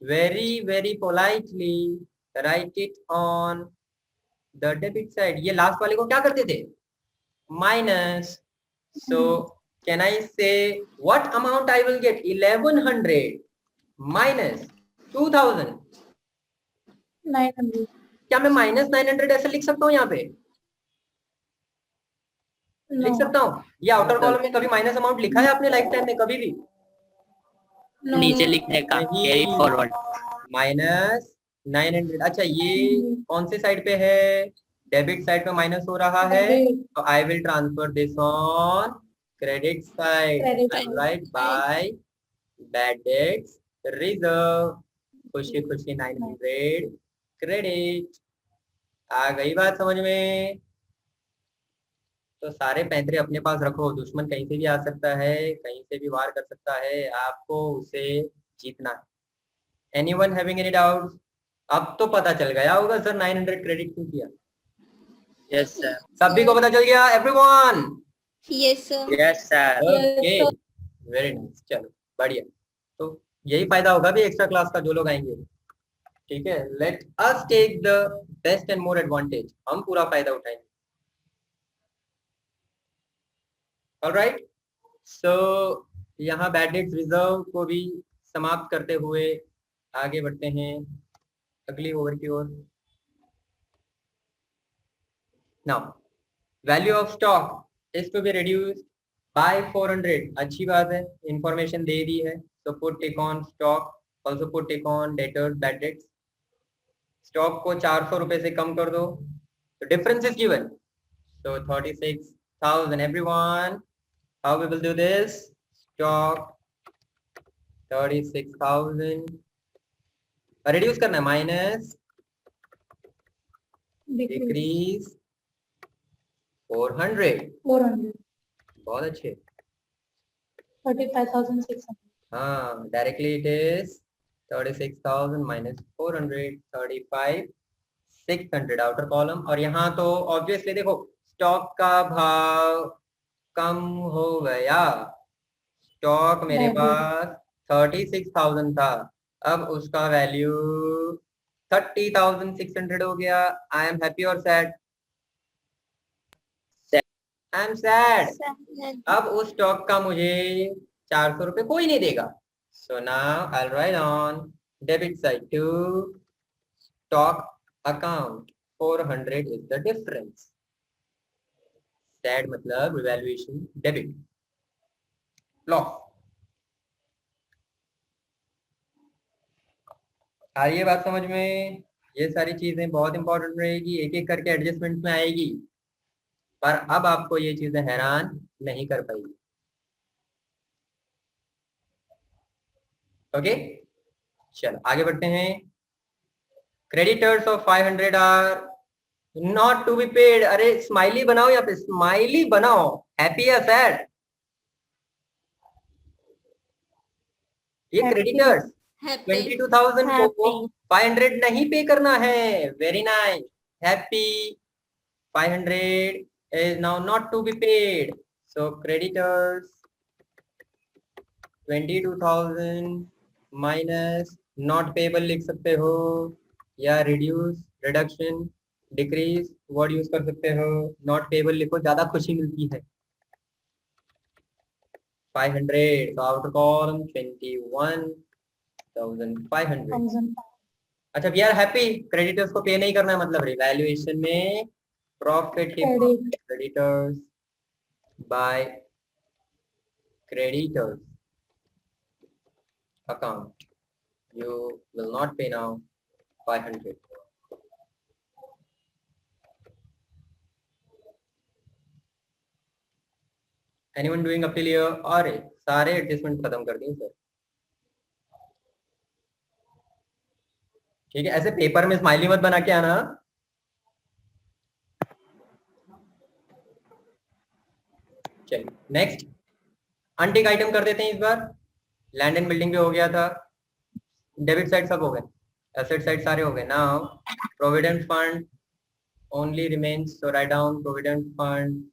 Very politely write it on the debit side। ये लास्ट वाले को क्या करते थे, minus. So can I say what amount I will get, 1100 minus 2000। 900. क्या मैं -900 ऐसे लिख सकता हूँ यहाँ पे? लिख No. सकता हूँ? ये आउटर No, कॉलम में कभी माइनस अमाउंट लिखा है आपने लाइफ टाइम में कभी भी? No. नीचे लिखने का कैरी नहीं। फॉरवर्ड। -900। अच्छा, ये कौन से साइड पे है? डेबिट साइड पे माइनस हो रहा है, Debit. तो I will transfer this on credit side, Credit I side. Right by bad debts reserve. खुशी खुशी 900 क्रेडिट। आ गई बात समझ में? तो सारे पैंतरे अपने पास रखो, दुश्मन कहीं से भी आ सकता है, कहीं से भी वार कर सकता है, आपको उसे जीतना है। Anyone having any doubt? अब तो पता चल गया होगा सर 900 क्रेडिट क्यों किया। Yes sir. सभी को पता चल गया? Everyone? Yes, sir. Yes sir. Okay, Yes, very nice, चलो बढ़िया। तो यही फायदा होगा भी एक्स्ट्रा क्लास का जो लोग आएंगे। ठीक है, let us take the best and more advantage, हम पूरा फायदा उठाएंगे। ऑलराइट, सो यहाँ बैड डेट्स रिजर्व को भी समाप्त करते हुए आगे बढ़ते हैं अगली ओवर की ओर। Now value of stock is to be reduced by 400। अच्छी बात है, इंफॉर्मेशन दे दी है। So put tick on stock, also put tick on debtors bad debts. Stock को 400 रुपए से कम कर दो, तो difference is given, so 36,000 everyone. How we will do this? Stock 36,000 reduce करना है, माइनस डिक्रीज 400। 400. बहुत अच्छे। 35,600. हाँ, directly it is 36,000 minus 400, 35,600 outer column. और यहाँ तो ऑब्वियसली देखो स्टॉक का भाव कम हो गया। स्टॉक मेरे पास 36,000 था, अब उसका वैल्यू 30,600 हो गया। आई एम हैप्पी और सैड? I am sad. अब उस स्टॉक का मुझे 400 रुपए कोई नहीं देगा। So now I write on debit side to stock account 400 is the difference. Sad मतलब रिवैल्यूएशन डेबिट लॉस। आ रही है बात समझ में? ये सारी चीजें बहुत इंपॉर्टेंट रहेगी, एक एक करके एडजस्टमेंट में आएगी, पर अब आपको ये चीजें हैरान नहीं कर पाएगी। ओके, चलो आगे बढ़ते हैं। Creditors of 500 are not to be paid. अरे स्माइली बनाओ, यहाँ पे स्माइली बनाओ, हैप्पी या सैड? ये क्रेडिटर्स 22,000 को 500 नहीं पे करना है। Very nice, happy. 500 is now not to be paid, so creditors 22,000 minus not payable लिख सकते हो, या reduce, reduction, decrease word use कर सकते हो। not payable लिखो, ज्यादा खुशी मिलती है। 500, so outer column 21,500। अच्छा, वी आर हैप्पी, क्रेडिटर्स को पे नहीं करना है, मतलब रिवैल्यूएशन में प्रॉफिट के creditors by creditors account you will not pay now 500। Anyone doing up till here? और सारे एडजस्टमेंट खत्म कर दिए सर। ठीक है, ऐसे पेपर में स्माइली मत बना के आना। चलिए नेक्स्ट अनटिक आइटम कर देते हैं इस बार। लैंड एंड बिल्डिंग भी हो गया था, डेबिट साइड सब हो गए, एसेट साइड सारे हो गए। Now provident fund only remains, so write down provident fund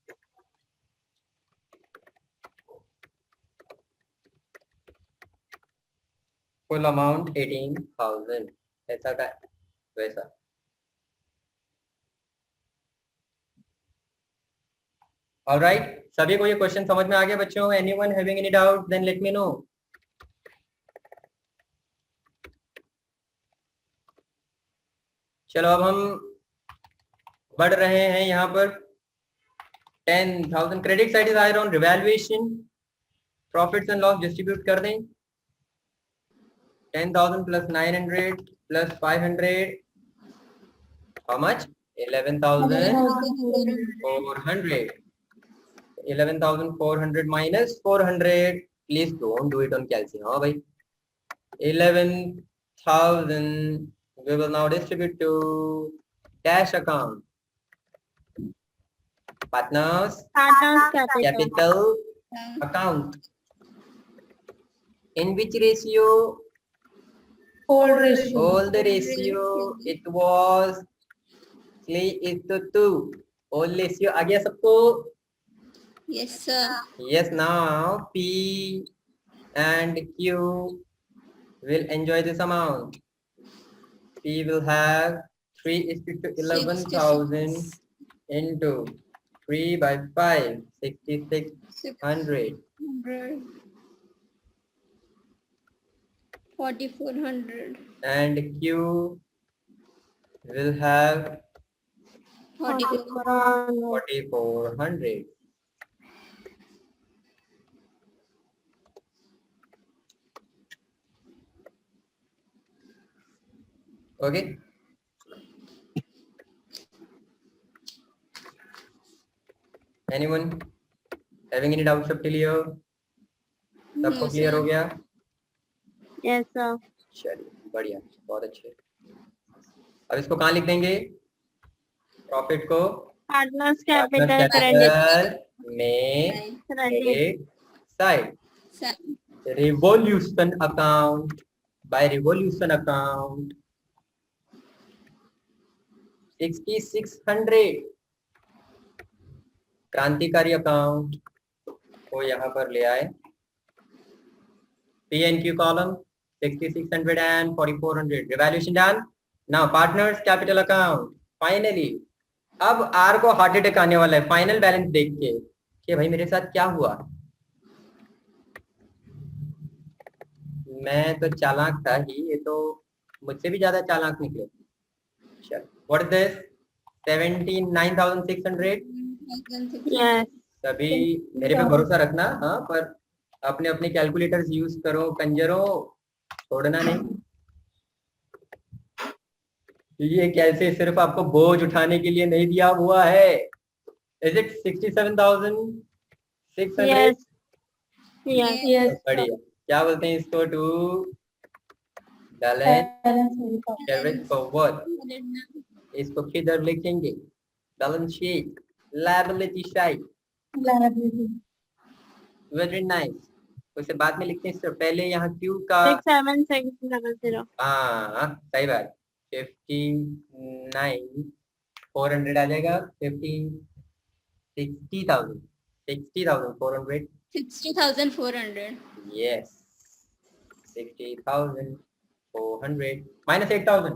full amount 18,000, ऐसा का वैसा। ऑलराइट, सभी को ये क्वेश्चन समझ में आ गया बच्चों? Anyone having any doubt? Then let me know. चलो अब हम बढ़ रहे हैं यहाँ पर 10,000 credit side is higher on revaluation, profits and loss distribute कर दें 10,000 plus 900 plus 500, how much? 11,400. 11,400 minus 400, please don't do it on calcium. हाँ भाई 11,000 we will now distribute to cash account, partners capital account. In which ratio? Old ratio. All the ratio it was 3:2. All ratio आ गया सबको? Yes, sir. Yes, now P and Q will enjoy this amount. P will have 3:11,000 into 3 by 5, 6,600. 4,400. And Q will have 4,400. Okay. Anyone having any doubts up till here? सबको No, clear sir. हो गया? Yes, sir. चलिए बढ़िया, बहुत अच्छे। अब इसको कहाँ लिख देंगे? प्रॉफिट को Partners partner capital credit. Capital में Credit. Credit side, Sir. Revolution account, by revolution account 6,600 क्रांतिकारी अकाउंट को यहाँ पर ले आए। P and Q column 6,600 and 4,400. Revaluation done. Now partners capital account. Finally, अब R को हार्ट अटैक आने वाला है फाइनल बैलेंस देख के कि भाई मेरे साथ क्या हुआ। मैं तो चालाक था ही, ये तो मुझसे भी ज्यादा चालाक निकले। चल, what is this? 79,600. Yes. सभी मेरे पे भरोसा रखना, हाँ, पर अपने अपने कैलकुलेटर्स यूज करो कंजरों, छोड़ना नहीं। ये कैसे सिर्फ आपको बोझ उठाने के लिए नहीं दिया हुआ है। Is it 67,600? Yes. Yes. Yes. बढ़िया। क्या बोलते हैं इसको? To balance debit forward. इसको किधर लिखेंगे? Balance sheet, liability side. Very nice. उसे बाद में लिखते हैं, इससे पहले यहाँ क्यू का 67600. हाँ सही बात। 59,400 आ जाएगा। 60,400 60,400. Yes 60,400 minus 8,000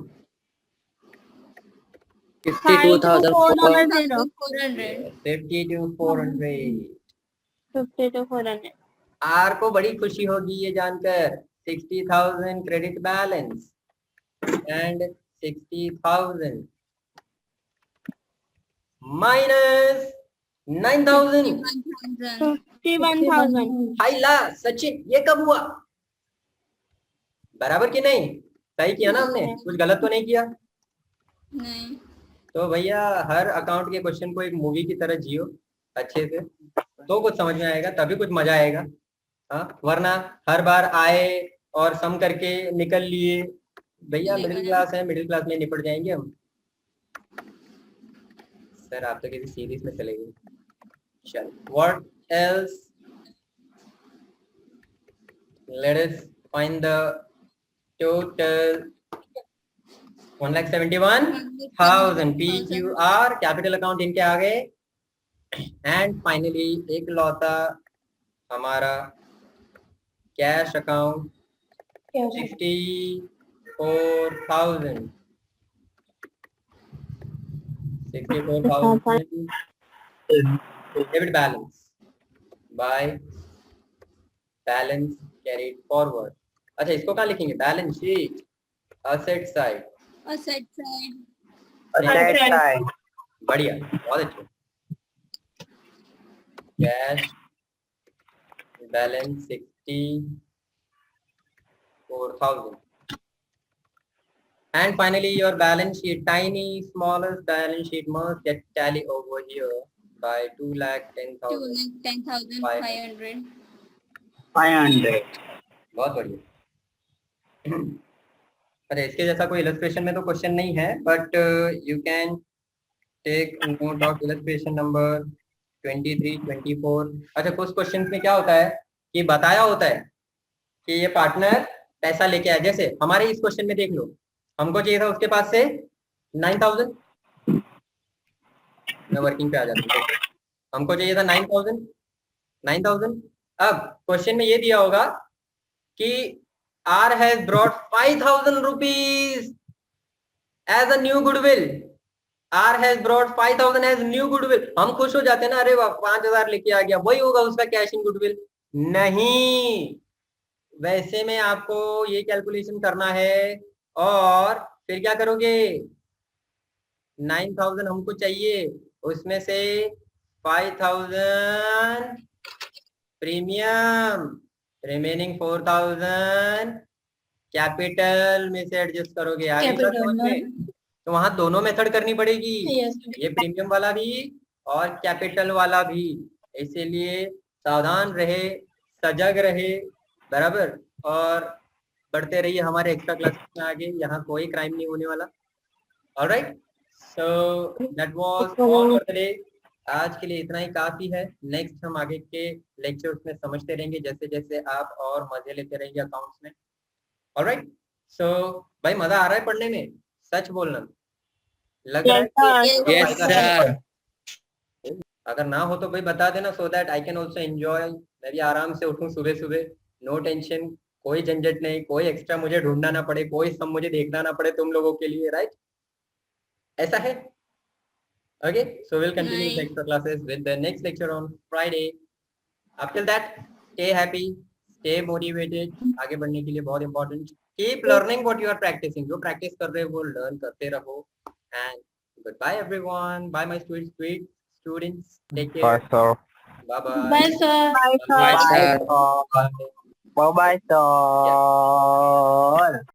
52,400. 400. 52,400। 52,400. आर को बड़ी खुशी होगी ये जानकर 60,000 क्रेडिट बैलेंस एंड 60,000 माइनस 9,000। 51,000. हाय ला सचिन, ये कब हुआ? बराबर कि नहीं? सही किया ना हमने? कुछ गलत तो नहीं किया? नहीं। तो भैया हर अकाउंट के क्वेश्चन को एक मूवी की तरह जियो अच्छे से, तो कुछ समझ में आएगा, तभी कुछ मजा आएगा। हाँ, वरना हर बार आए और सम करके निकल लिए। भैया मिडिल क्लास है, मिडिल क्लास में निपट जाएंगे हम। सर आप तो किसी सीरीज में चले गए। चल, what else? Let us find the total 1,71,000 PQR capital account इनके आ गए। एंड फाइनली एक लौता हमारा cash account 64,000 debit balance by balance carried forward. अच्छा इसको कहाँ लिखेंगे? Balance sheet, asset side. Asset side. That side. बढ़िया, बहुत अच्छे। Cash balance 64,000 and finally your balance sheet, tiny smallest balance sheet must get tally over here by 2,10,000. 2,10,500. 500. बहुत बढ़िया। अरे इसके जैसा कोई इलस्ट्रेशन में तो क्वेश्चन नहीं है, but you can take note of illustration number 23, 24। अच्छा, कुछ क्वेश्चन में क्या होता है कि बताया होता है कि ये पार्टनर पैसा लेके आया। जैसे हमारे इस क्वेश्चन में देख लो, हमको चाहिए था उसके पास से 9,000। मैं वर्किंग पे आ जाता हूँ। हमको चाहिए था 9,000। अब क्वेश्चन में ये दिया होगा कि R has brought 5,000 rupees as a new goodwill. R has brought 5,000 as new goodwill. हम खुश हो जाते हैं ना, अरे वाह 5,000 लेके आ गया, वही होगा उसका कैश इन गुडविल। नहीं, वैसे में आपको ये कैलकुलेशन करना है और फिर क्या करोगे, 9,000 हमको चाहिए, उसमें से 5,000 प्रीमियम, रिमेनिंग 4,000 कैपिटल में से एडजस्ट करोगे। आगे बात समझ में? तो वहां दोनों मेथड करनी पड़ेगी, ये प्रीमियम वाला भी और कैपिटल वाला भी। इसीलिए सावधान रहे, सजग रहे, बराबर, और बढ़ते रहिए हमारे एक्स्ट्रा क्लासेस में आगे। यहाँ कोई क्राइम नहीं होने वाला। Alright, so that was all for today. आज के लिए इतना ही काफी है। नेक्स्ट हम आगे के लेक्चर्स में समझते रहेंगे, जैसे जैसे आप और मजे लेते रहेंगे अकाउंट्स में। ऑलराइट, सो भाई मजा आ रहा है पढ़ने में? सच बोलना लग रहा है? Yes, sir. अगर ना हो तो भाई बता देना, so that I can also enjoy. मैं भी आराम से उठूं सुबह सुबह, नो टेंशन, कोई झंझट नहीं, कोई एक्स्ट्रा मुझे ढूंढना ना पड़े, कोई सब मुझे देखना ना पड़े तुम लोगों के लिए, राइट? ऐसा है? Okay, so we'll continue Right. extra classes with the next lecture on Friday. Up till that, stay happy, stay motivated. आगे बढ़ने के लिए बहुत important. Keep learning what you are practicing. जो practice कर रहे हो वो learn करते रहो. And goodbye everyone. Bye my students. Take care. Bye, sir. Bye bye. Bye, sir. Bye, sir. Bye, bye, sir.